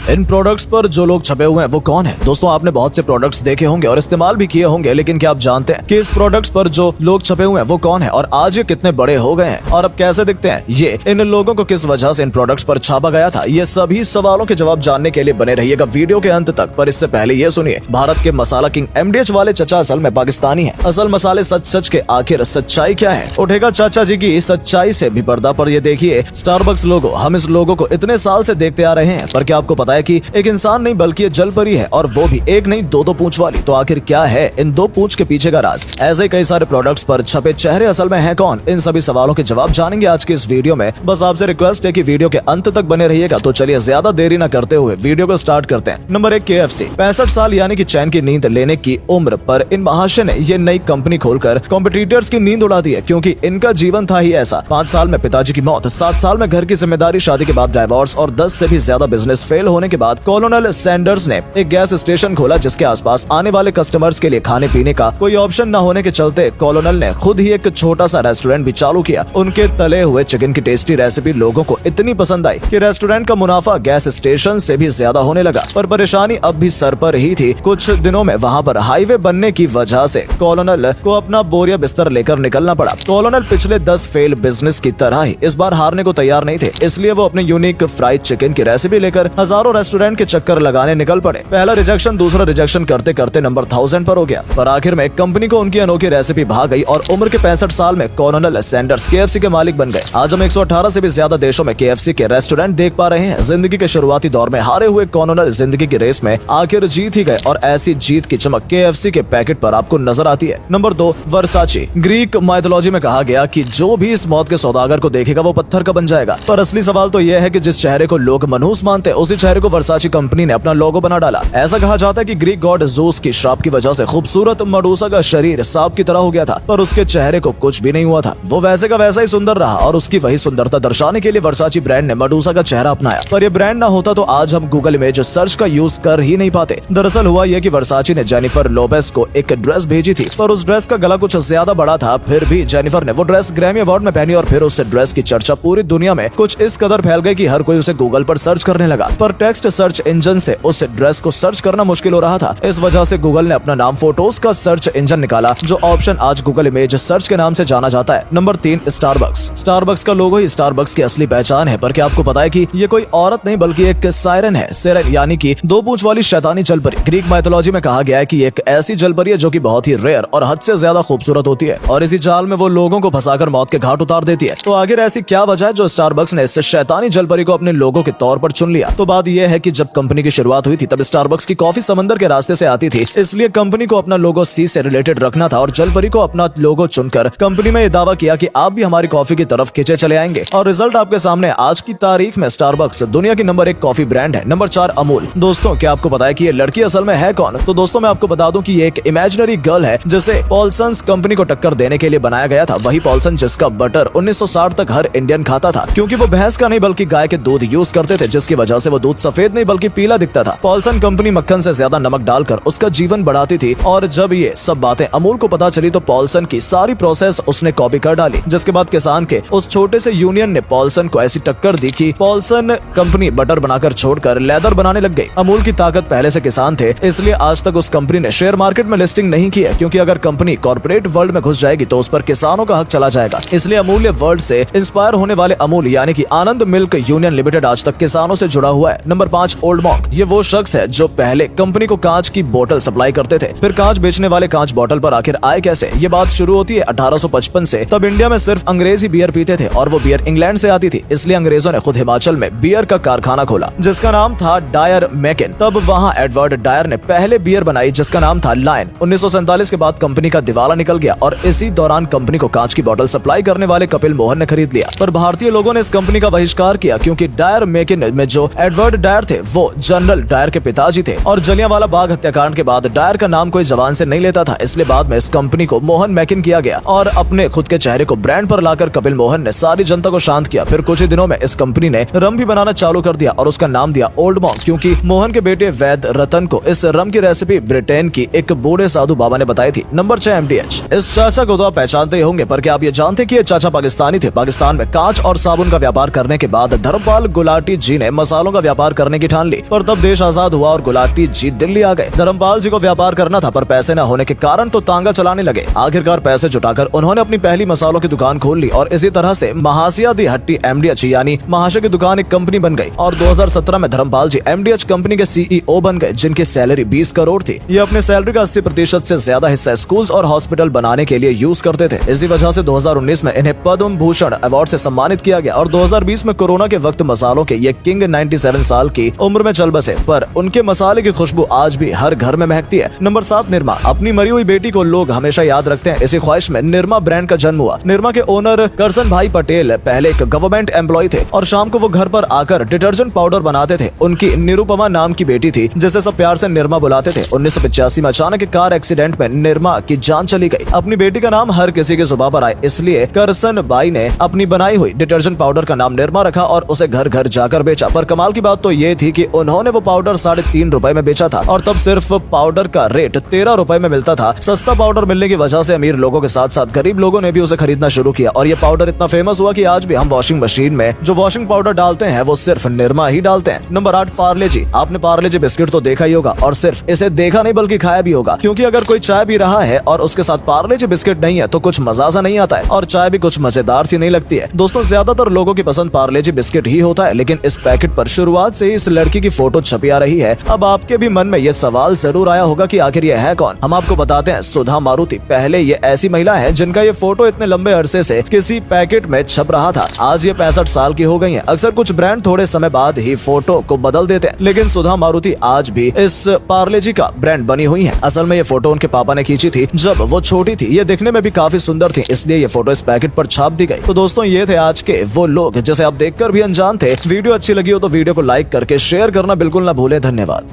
इन products पर जो लोग छपे हुए हैं वो कौन है? दोस्तों, आपने बहुत से प्रोडक्ट्स देखे होंगे और इस्तेमाल भी किए होंगे, लेकिन क्या आप जानते हैं कि इस प्रोडक्ट्स पर जो लोग छपे हुए हैं वो कौन है और आज ये कितने बड़े हो गए हैं और अब कैसे दिखते हैं? ये इन लोगों को किस वजह से इन प्रोडक्ट्स पर छापा गया था, ये सभी सवालों के जवाब जानने के लिए बने रहिएगा वीडियो के अंत तक। पर इससे पहले ये सुनिए, भारत के मसाला किंग MDH वाले चचा असल में पाकिस्तानी है। असल मसाले सच के आखिर सच्चाई क्या है? उठेगा चाचा जी की सच्चाई से भी पर्दा। पर ये देखिए स्टारबक्स लोगो, हम इस लोगो को इतने साल से देखते आ रहे हैं, पर क्या आपको पता है कि एक इंसान नहीं बल्कि ये जल परी है, और वो भी एक नहीं दो पूंछ वाली। तो आखिर क्या है इन दो पूंछ के पीछे का राज? ऐसे कई सारे प्रोडक्ट्स पर छपे चेहरे असल में हैं कौन? इन सभी सवालों के जवाब जानेंगे आज के इस वीडियो में। बस आपसे रिक्वेस्ट है कि वीडियो के अंत तक बने रहिएगा। तो चलिए ज्यादा देरी न करते हुए वीडियो को स्टार्ट करते हैं। Number 1, KFC। 65 साल यानी कि चैन की नींद लेने की उम्र पर इन महाशय ने ये नई कंपनी खोलकर कॉम्पिटिटर्स की नींद उड़ा दी है, क्योंकि इनका जीवन था ही ऐसा। 5 साल में पिताजी की मौत, 7 साल में घर की जिम्मेदारी, शादी के बाद डाइवोर्स और 10 से भी ज्यादा बिजनेस फेल होने के बाद कॉलोनल सैंडर्स ने एक गैस स्टेशन खोला, जिसके आसपास आने वाले कस्टमर्स के लिए खाने पीने का कोई ऑप्शन न होने के चलते कॉलोनल ने खुद ही एक छोटा सा रेस्टोरेंट भी चालू किया। उनके तले हुए चिकन की टेस्टी रेसिपी लोगों को इतनी पसंद आई कि रेस्टोरेंट का मुनाफा गैस स्टेशन से भी ज्यादा होने लगा। पर परेशानी अब भी सर पर ही थी। कुछ दिनों में वहाँ पर हाईवे बनने की वजह से कॉलोनल को अपना बोरिया बिस्तर लेकर निकलना पड़ा। कॉलोनल पिछले 10 फेल बिजनेस की तरह ही इस बार हारने को तैयार नहीं थे, इसलिए वो अपने यूनिक फ्राइड चिकन की रेसिपी लेकर हजारों रेस्टोरेंट के चक्कर लगाने निकल पड़े। पहला रिजेक्शन दूसरा रिजेक्शन करते करते नंबर 1000 पर हो गया। पर आखिर में कंपनी को उनकी अनोखी रेसिपी भा गई और उम्र के 65 साल में कॉलोनल सैंडर्स KFC के मालिक बन गए। आज हम 118 से भी ज्यादा देशों में KFC के रेस्टोरेंट देख पा रहे हैं। जिंदगी के शुरुआती दौर में हारे हुए कॉलोनल जिंदगी की रेस में आखिर जीत ही गए, और ऐसी जीत की चमक KFC के पैकेट पर आपको नजर आती है। नंबर 2, वर्साची। ग्रीक माइथोलॉजी में कहा गया कि जो भी इस मौत के सौदागर को देखेगा वो पत्थर का बन जाएगा। पर असली सवाल तो यह है कि जिस चेहरे को लोग मनहूस मानते हैं, उसी चेहरे को वर्साची कंपनी ने अपना लोगो बना डाला। ऐसा कहा जाता है कि ग्रीक गॉड ज़ूस की श्राप की वजह से खूबसूरत मेडूसा का शरीर सांप की तरह हो गया था, पर उसके चेहरे को कुछ भी नहीं हुआ था। वो वैसे का वैसा ही सुंदर रहा, और उसकी वही सुंदरता दर्शाने के लिए वर्साची ब्रांड ने मेडूसा का चेहरा अपनाया। पर ये ब्रांड ना होता तो आज हम गूगल इमेज सर्च का यूज कर ही नहीं पाते। दरअसल हुआ यह कि वर्साची ने जेनिफर लोपेज को एक ड्रेस भेजी थी, पर उस ड्रेस का गला कुछ ज्यादा बड़ा था। फिर भी जेनिफर ने वो ड्रेस ग्रैमी अवार्ड में पहनी, और फिर उस ड्रेस की चर्चा पूरी दुनिया में कुछ इस कदर फैल गई कि हर कोई उसे गूगल पर सर्च करने लगा। पर टेक्स्ट सर्च इंजन से उस ड्रेस को सर्च करना मुश्किल हो रहा था। इस वजह से गूगल ने अपना नाम फोटोज का सर्च इंजन निकाला, जो ऑप्शन आज गूगल इमेज सर्च के नाम से जाना जाता है। Number 3, Starbucks. स्टारबक्स का लोगो ही स्टारबक्स की असली पहचान है। पर क्या आपको पता है कि ये कोई औरत नहीं बल्कि एक सायरन है। सायरन यानी कि 2 पूंछ वाली शैतानी जलपरी। ग्रीक माइथोलॉजी में कहा गया है कि एक ऐसी जलपरी है जो कि बहुत ही रेयर और हद से ज्यादा खूबसूरत होती है, और इसी जाल में वो लोगों को फंसाकर मौत के घाट उतार देती है। तो आखिर ऐसी क्या वजह है जो स्टारबक्स ने इस शैतानी जलपरी को अपने लोगो के तौर पर चुन लिया? तो बात यह है कि जब कंपनी की शुरुआत हुई थी तब स्टारबक्स की कॉफी समंदर के रास्ते से आती थी, इसलिए कंपनी को अपना लोगो सी से रिलेटेड रखना था, और जलपरी को अपना लोगो चुनकर कंपनी में दावा किया कि आप भी हमारी कॉफी की तरफ खींचे चले आएंगे। और रिजल्ट आपके सामने। आज की तारीख में स्टारबक्स दुनिया की नंबर 1 कॉफी ब्रांड है। नंबर 4, अमूल। दोस्तों, क्या आपको पता है कि ये लड़की असल में है कौन? तो दोस्तों, मैं आपको बता दूं कि ये एक इमेजिनरी गर्ल है जिसे पॉल्सन्स कंपनी को टक्कर देने के लिए बनाया गया था। वही पॉल्सन जिसका बटर 1960 तक हर इंडियन खाता था, क्योंकि वो भैंस का नहीं बल्कि गाय के दूध यूज करते थे, जिसकी वजह से वो दूध सफेद नहीं बल्कि पीला दिखता था। पॉल्सन कंपनी मक्खन से ज्यादा नमक डालकर उसका जीवन बढ़ाती थी, और जब ये सब बातें अमूल को पता चली तो पॉल्सन की सारी प्रोसेस उसने कॉपी कर डाली, जिसके बाद किसान के उस छोटे से यूनियन ने पॉल्सन को ऐसी टक्कर दी कि पॉल्सन कंपनी बटर बनाकर छोड़कर लेदर बनाने लग गई। अमूल की ताकत पहले से किसान थे, इसलिए आज तक उस कंपनी ने शेयर मार्केट में लिस्टिंग नहीं की है, क्योंकि अगर कंपनी कॉर्पोरेट वर्ल्ड में घुस जाएगी तो उस पर किसानों का हक चला जाएगा। इसलिए अमूल्य वर्ल्ड से इंस्पायर होने वाले अमूल यानी कि आनंद मिल्क यूनियन लिमिटेड आज तक किसानों से जुड़ा हुआ है। Number 5, old monk. ये वो शख्स है जो पहले कंपनी को कांच की बोतल सप्लाई करते थे। फिर कांच बेचने वाले कांच बोतल पर आखिर आए कैसे? ये बात शुरू होती है 1855 से। तब इंडिया में सिर्फ अंग्रेज ही बियर पीते थे, और वो बियर इंग्लैंड से आती थी, इसलिए अंग्रेजों ने खुद हिमाचल में बियर का कारखाना खोला जिसका नाम था डायर मैकिन। तब वहाँ एडवर्ड डायर ने पहले बियर बनाई जिसका नाम था लायन। 1947 के बाद कंपनी का दिवाला निकल गया, और इसी दौरान कंपनी को कांच की बोतल सप्लाई करने वाले कपिल मोहन ने खरीद लिया। पर भारतीय लोगों ने इस कंपनी का बहिष्कार किया, क्योंकि डायर मैकिन में जो एडवर्ड डायर थे वो जनरल डायर के पिताजी थे, और जलियांवाला बाग हत्याकांड के बाद डायर का नाम कोई जबान से नहीं लेता था, इसलिए बाद में इस कंपनी को मोहन मैकिन किया गया और अपने खुद के चेहरे को ब्रांड पर लाकर कपिल मोहन ने सारी जनता को शांत किया। फिर कुछ ही दिनों में इस कंपनी ने रम भी बनाना चालू कर दिया और उसका नाम दिया ओल्ड मॉन्क, क्योंकि मोहन के बेटे वैद्य रतन को इस रम की रेसिपी ब्रिटेन की एक बूढ़े साधु बाबा ने बताई थी। Number 6 MDH। इस चाचा को तो आप पहचानते ही होंगे, पर क्या आप ये जानते कि ये चाचा पाकिस्तानी थे? पाकिस्तान में कांच और साबुन का व्यापार करने के बाद धर्मपाल गुलाटी जी ने मसालों का व्यापार करने की ठान ली, पर तब देश आजाद हुआ और गुलाटी जी दिल्ली आ गए। धर्मपाल जी को व्यापार करना था, पर पैसे न होने के कारण तो तांगा चलाने लगे। आखिरकार पैसे जुटाकर उन्होंने अपनी पहली मसालों की दुकान खोल ली और इसी तरह से महासिया दी हट्टी MDH यानी महाशय की दुकान एक कंपनी बन गई। और 2017 में धर्मपाल जी MDH कंपनी के CEO बन गए, जिनकी सैलरी 20 करोड़ थी। ये अपने सैलरी का 80% से ज्यादा हिस्सा स्कूल्स और हॉस्पिटल बनाने के लिए यूज करते थे। इसी वजह से 2019 में इन्हें पद्म भूषण अवार्ड से सम्मानित किया गया और 2020 में कोरोना के वक्त मसालों के ये किंग 97 साल की उम्र में चल बसे, पर उनके मसाले की खुशबू आज भी हर घर में महकती है। नंबर 7 निरमा। अपनी मरी हुई बेटी को लोग हमेशा याद रखते हैं। इसी ख्वाहिश में निरमा ब्रांड का जन्म हुआ। निरमा के ओनर करसन भाई पटेल पहले एक गवर्नमेंट एम्प्लॉय थे और शाम को वो घर पर आकर डिटर्जेंट पाउडर बनाते थे। उनकी निरुपमा नाम की बेटी थी, जिसे सब प्यार से निरमा बुलाते थे। 1985 में अचानक एक कार एक्सीडेंट में निरमा की जान चली गई। अपनी बेटी का नाम हर किसी की जुबान पर आए, इसलिए करसन भाई ने अपनी बनाई हुई डिटर्जेंट पाउडर का नाम निरमा रखा और उसे घर घर जाकर बेचा। पर कमाल की बात तो ये थी कि उन्होंने वो पाउडर 3.5 रुपए में बेचा था और तब सिर्फ पाउडर का रेट 13 रुपए में मिलता था। सस्ता पाउडर मिलने की वजह से अमीर लोगों के साथ साथ गरीब लोगों ने भी उसे खरीदना शुरू किया और ये पाउडर इतना फेमस हुआ कि आज भी हम वॉशिंग मशीन में जो वॉशिंग पाउडर डालते हैं वो सिर्फ निरमा ही डालते हैं। नंबर 8 पार्ले जी। आपने पार्ले जी बिस्किट तो देखा ही होगा और सिर्फ इसे देखा नहीं बल्कि खाया भी होगा, क्योंकि अगर कोई चाय पी रहा है और उसके साथ पार्ले जी बिस्किट नहीं है तो कुछ मजा सा नहीं आता है और चाय भी कुछ मजेदार सी नहीं लगती है। दोस्तों, ज्यादातर लोगों की पसंद पार्ले जी बिस्किट ही होता है, लेकिन इस पैकेट पर शुरुआत से ही इस लड़की की फोटो छपी आ रही है। अब आपके भी मन में ये सवाल जरूर आया होगा कि आखिर ये है कौन? हम आपको बताते हैं, सुधा मारुति। पहले ये ऐसी महिला है जिनका ये फोटो इतने लंबे अरसे से किसी पैकेट में छप रहा था। आज ये 65 साल की हो गई है। अक्सर कुछ ब्रांड थोड़े समय बाद ही फोटो को बदल देते हैं, लेकिन सुधा मारुति आज भी इस पार्ले जी का ब्रांड बनी हुई है। असल में ये फोटो उनके पापा ने खींची थी जब वो छोटी थी। ये दिखने में भी काफी सुंदर थी, इसलिए ये फोटो इस पैकेट पर छाप दी गई। तो दोस्तों, ये थे आज के वो लोग जिसे आप देखकर भी अनजान थे। वीडियो अच्छी लगी हो तो वीडियो को लाइक करके शेयर करना बिल्कुल ना भूलें। धन्यवाद।